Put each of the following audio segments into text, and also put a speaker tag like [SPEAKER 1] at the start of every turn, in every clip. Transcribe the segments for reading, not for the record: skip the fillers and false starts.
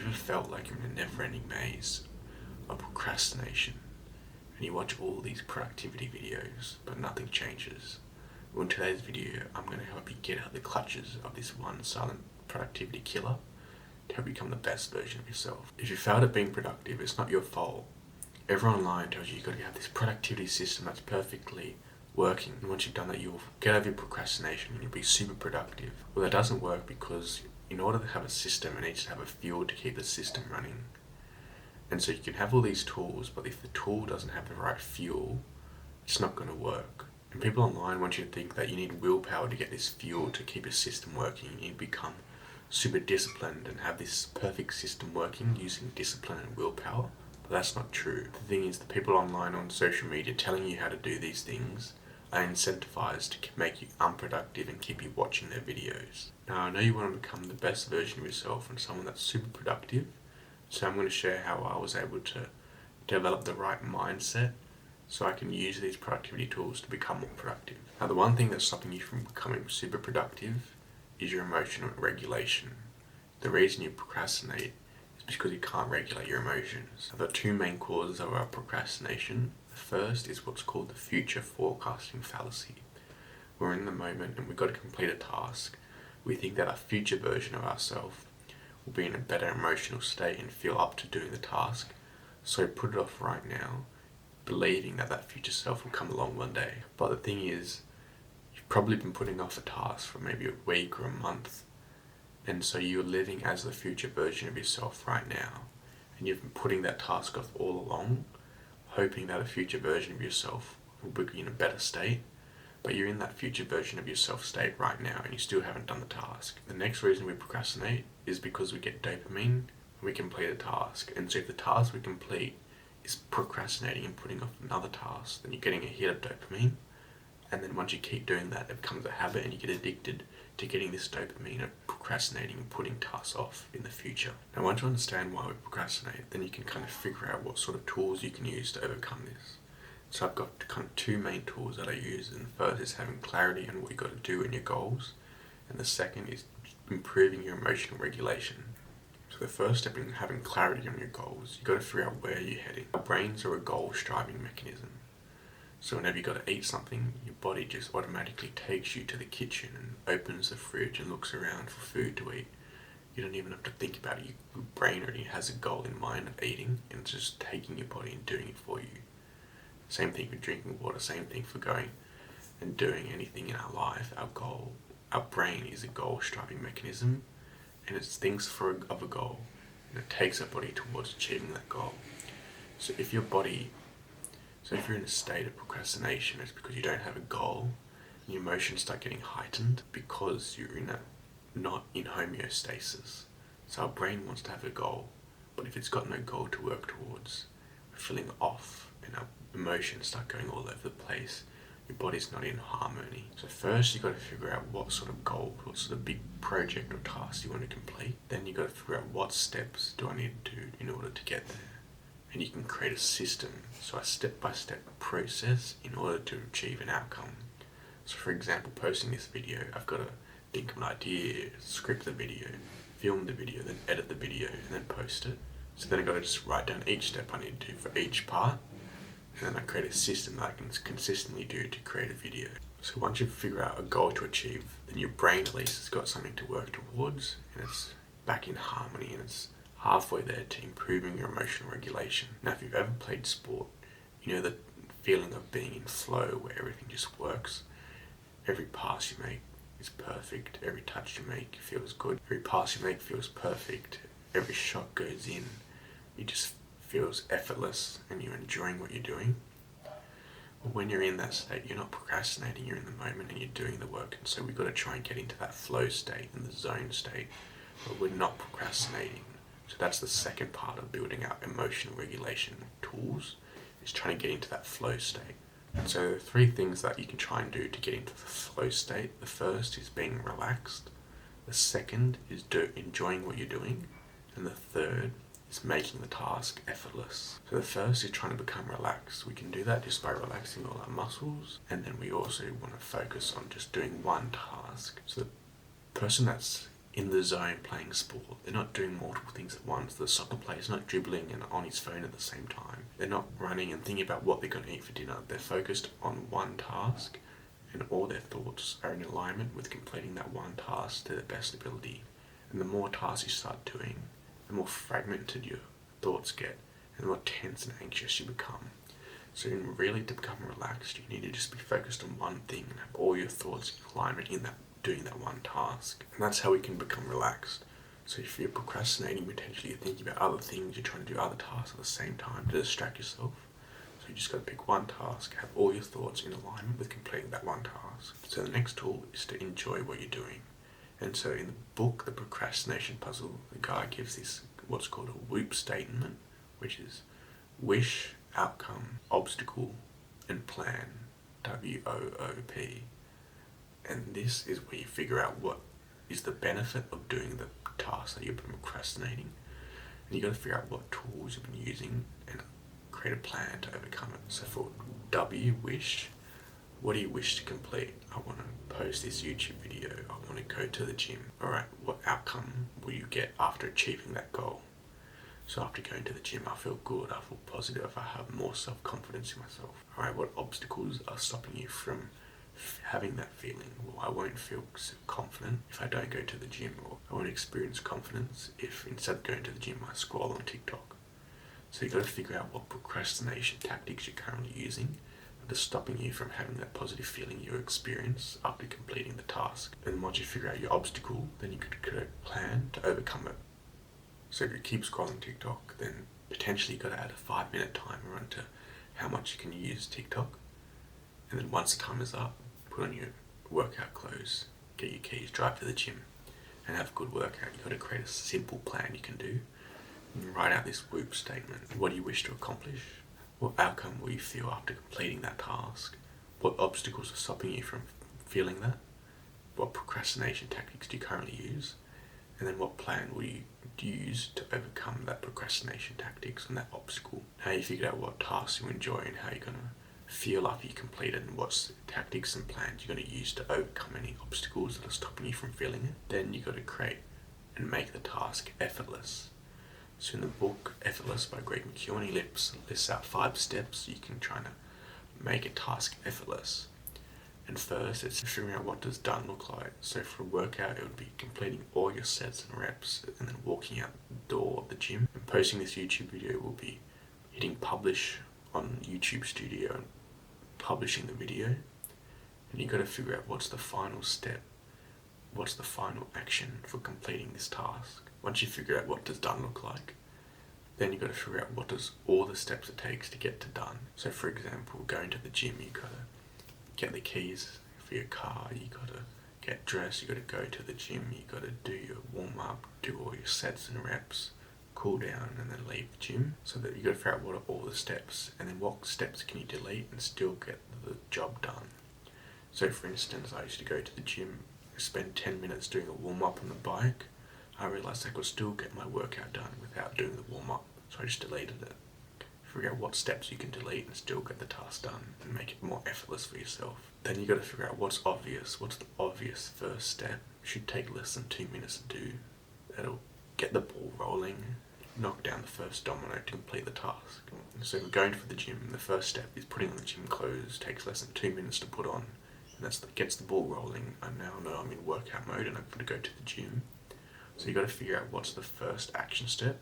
[SPEAKER 1] ever felt like you're in a never-ending maze of procrastination and you watch all these productivity videos but nothing changes? Well, in today's video, I'm going to help you get out of the clutches of this one silent productivity killer to help you become the best version of yourself. If you failed at being productive, it's not your fault. Everyone online tells you you've got to have this productivity system that's perfectly working, and once you've done that, you'll get over your procrastination and you'll be super productive. Well, that doesn't work because in order to have a system, it needs to have a fuel to keep the system running. And so you can have all these tools, but if the tool doesn't have the right fuel, it's not going to work. And people online want you to think that you need willpower to get this fuel to keep your system working. You need to become super disciplined and have this perfect system working using discipline and willpower. But that's not true. The thing is, the people online on social media telling you how to do these things are incentivized to make you unproductive and keep you watching their videos. Now, I know you want to become the best version of yourself and someone that's super productive, so I'm going to share how I was able to develop the right mindset so I can use these productivity tools to become more productive. Now, the one thing that's stopping you from becoming super productive is your emotional regulation. The reason you procrastinate is because you can't regulate your emotions. I've got two main causes of our procrastination. The first is what's called the future forecasting fallacy. We're in the moment and we've got to complete a task. We think that a future version of ourselves will be in a better emotional state and feel up to doing the task, so we put it off right now, believing that that future self will come along one day. But the thing is, you've probably been putting off a task for maybe a week or a month, and so you're living as the future version of yourself right now, and you've been putting that task off all along, hoping that a future version of yourself will be in a better state, but you're in that future version of yourself state right now and you still haven't done the task. The next reason we procrastinate is because we get dopamine when we complete a task, and so if the task we complete is procrastinating and putting off another task, then you're getting a hit of dopamine, and then once you keep doing that, it becomes a habit and you get addicted to getting this dopamine of procrastinating and putting tasks off in the future. Now, once you understand why we procrastinate, then you can kind of figure out what sort of tools you can use to overcome this. So I've got kind of two main tools that I use, and the first is having clarity on what you've got to do in your goals, and the second is improving your emotional regulation. So the first step in having clarity on your goals, you've got to figure out where you're heading. Our brains are a goal-striving mechanism. So whenever you've got to eat something, your body just automatically takes you to the kitchen and opens the fridge and looks around for food to eat. You don't even have to think about it. Your brain already has a goal in mind of eating, and it's just taking your body and doing it for you. Same thing for drinking water, same thing for going and doing anything in our life. Our brain is a goal-striving mechanism, and it thinks of a goal, and it takes our body towards achieving that goal. So if you're in a state of procrastination, it's because you don't have a goal, and your emotions start getting heightened because you're not in homeostasis. So our brain wants to have a goal, but if it's got no goal to work towards, we're feeling off, and our emotions start going all over the place. Your body's not in harmony. So first you've got to figure out what sort of goal, what sort of big project or task you want to complete. Then you've got to figure out what steps do I need to do in order to get there. And you can create a system, so a step-by-step process in order to achieve an outcome. So for example, posting this video, I've got to think of an idea, script the video, film the video, then edit the video, and then post it. So then I've got to just write down each step I need to do for each part, and then I create a system that I can consistently do to create a video. So once you figure out a goal to achieve, then your brain at least has got something to work towards, and it's back in harmony, and it's halfway there to improving your emotional regulation. Now, if you've ever played sport, you know the feeling of being in flow where everything just works. Every pass you make is perfect. Every touch you make feels good. Every pass you make feels perfect. Every shot goes in. It just feels effortless and you're enjoying what you're doing. But when you're in that state, you're not procrastinating, you're in the moment and you're doing the work. And so we've got to try and get into that flow state and the zone state, but we're not procrastinating. So that's the second part of building out emotional regulation tools, is trying to get into that flow state. And so there are three things that you can try and do to get into the flow state. The first is being relaxed. The second is enjoying what you're doing. And the third is making the task effortless. So the first is trying to become relaxed. We can do that just by relaxing all our muscles. And then we also want to focus on just doing one task. So the person that's in the zone playing sport. They're not doing multiple things at once. The soccer player's not dribbling and on his phone at the same time. They're not running and thinking about what they're going to eat for dinner. They're focused on one task, and all their thoughts are in alignment with completing that one task to their best ability. And the more tasks you start doing, the more fragmented your thoughts get, and the more tense and anxious you become. So really, to become relaxed, you need to just be focused on one thing and have all your thoughts in alignment in that doing that one task. And that's how we can become relaxed. So if you're procrastinating, potentially you're thinking about other things, you're trying to do other tasks at the same time to distract yourself. So you just got to pick one task, have all your thoughts in alignment with completing that one task. So the next tool is to enjoy what you're doing. And so in the book, The Procrastination Puzzle, the guy gives this what's called a WOOP statement, which is wish, outcome, obstacle, and plan. WOOP. And this is where you figure out what is the benefit of doing the task that you've been procrastinating. And you got to figure out what tools you've been using and create a plan to overcome it. So for W, wish, what do you wish to complete? I want to post this YouTube video. I want to go to the gym. Alright, what outcome will you get after achieving that goal? So after going to the gym, I feel good, I feel positive, I have more self-confidence in myself. Alright, what obstacles are stopping you from having that feeling? Well, I won't feel confident if I don't go to the gym, or I won't experience confidence if instead of going to the gym I scroll on TikTok. So you've got to figure out what procrastination tactics you're currently using that are stopping you from having that positive feeling you experience after completing the task. And once you figure out your obstacle, then you could create a plan to overcome it. So if you keep scrolling TikTok, then potentially you've got to add a 5-minute timer onto how much you can use TikTok. And then once the time is up, put on your workout clothes, get your keys, drive to the gym, and have a good workout. You've got to create a simple plan you can do. And write out this WOOP statement. What do you wish to accomplish? What outcome will you feel after completing that task? What obstacles are stopping you from feeling that? What procrastination tactics do you currently use? And then what plan will you use to overcome that procrastination tactics and that obstacle? Now you figured out what tasks you enjoy and how you're going to feel after you complete it, and what tactics and plans you're going to use to overcome any obstacles that are stopping you from feeling it. Then you've got to create and make the task effortless. So in the book Effortless by Greg McKeown, he lists out 5 steps you can try to make a task effortless. And first, it's figuring out what does done look like. So for a workout, it would be completing all your sets and reps and then walking out the door of the gym. And posting this YouTube video will be hitting publish on YouTube Studio and publishing the video. And you've got to figure out what's the final step, what's the final action for completing this task. Once you figure out what does done look like, then you've got to figure out what does all the steps it takes to get to done. So for example, going to the gym, you've got to get the keys for your car, you got to get dressed, you got to go to the gym, you got to do your warm up, do all your sets and reps, cool down, and then leave the gym. So that you got to figure out what are all the steps, and then what steps can you delete and still get the job done. So for instance, I used to go to the gym, spend 10 minutes doing a warm up on the bike. I realised I could still get my workout done without doing the warm up, so I just deleted it. Figure out what steps you can delete and still get the task done and make it more effortless for yourself. Then you got to figure out what's obvious. What's the obvious first step? Should take less than 2 minutes to do. That'll get the ball rolling, knock down the first domino to complete the task. So if we're going for the gym, the first step is putting on the gym clothes. Takes less than 2 minutes to put on, and gets the ball rolling. I now know I'm in workout mode and I've got to go to the gym. So you got to figure out what's the first action step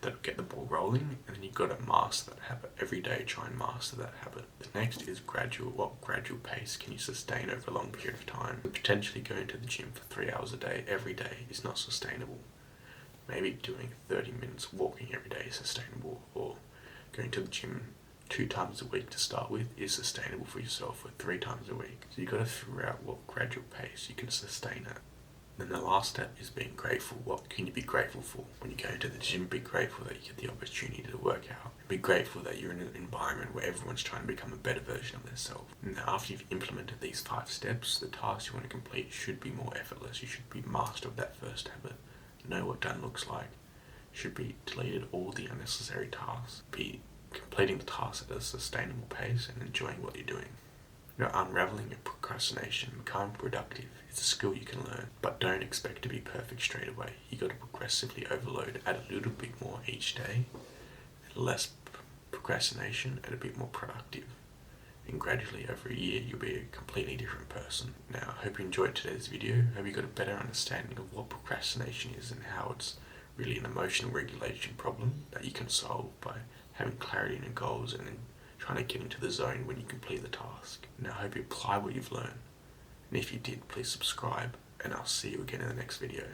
[SPEAKER 1] that'll get the ball rolling, and then you've got to master that habit every day. Try and master that habit. The next is gradual. What gradual pace can you sustain over a long period of time? Potentially going to the gym for 3 hours a day every day is not sustainable. Maybe doing 30 minutes walking every day is sustainable, or going to the gym 2 times a week to start with is sustainable for yourself, or 3 times a week. So you've got to figure out what gradual pace you can sustain at. Then the last step is being grateful. What can you be grateful for? When you go to the gym, be grateful that you get the opportunity to work out. Be grateful that you're in an environment where everyone's trying to become a better version of themselves. Now, after you've implemented these 5 steps, the tasks you want to complete should be more effortless. You should be master of that first habit. Know what done looks like. Should be deleted all the unnecessary tasks. Be completing the tasks at a sustainable pace and enjoying what you're doing. Unraveling your procrastination, becoming productive, is a skill you can learn, but don't expect to be perfect straight away. You got to progressively overload, add a little bit more each day, less procrastination, and a bit more productive. And gradually over a year you'll be a completely different person. Now, I hope you enjoyed today's video. I hope you got a better understanding of what procrastination is and how it's really an emotional regulation problem that you can solve by having clarity in your goals and then trying to get into the zone when you complete the task. Now, I hope you apply what you've learned. And if you did, please subscribe, and I'll see you again in the next video.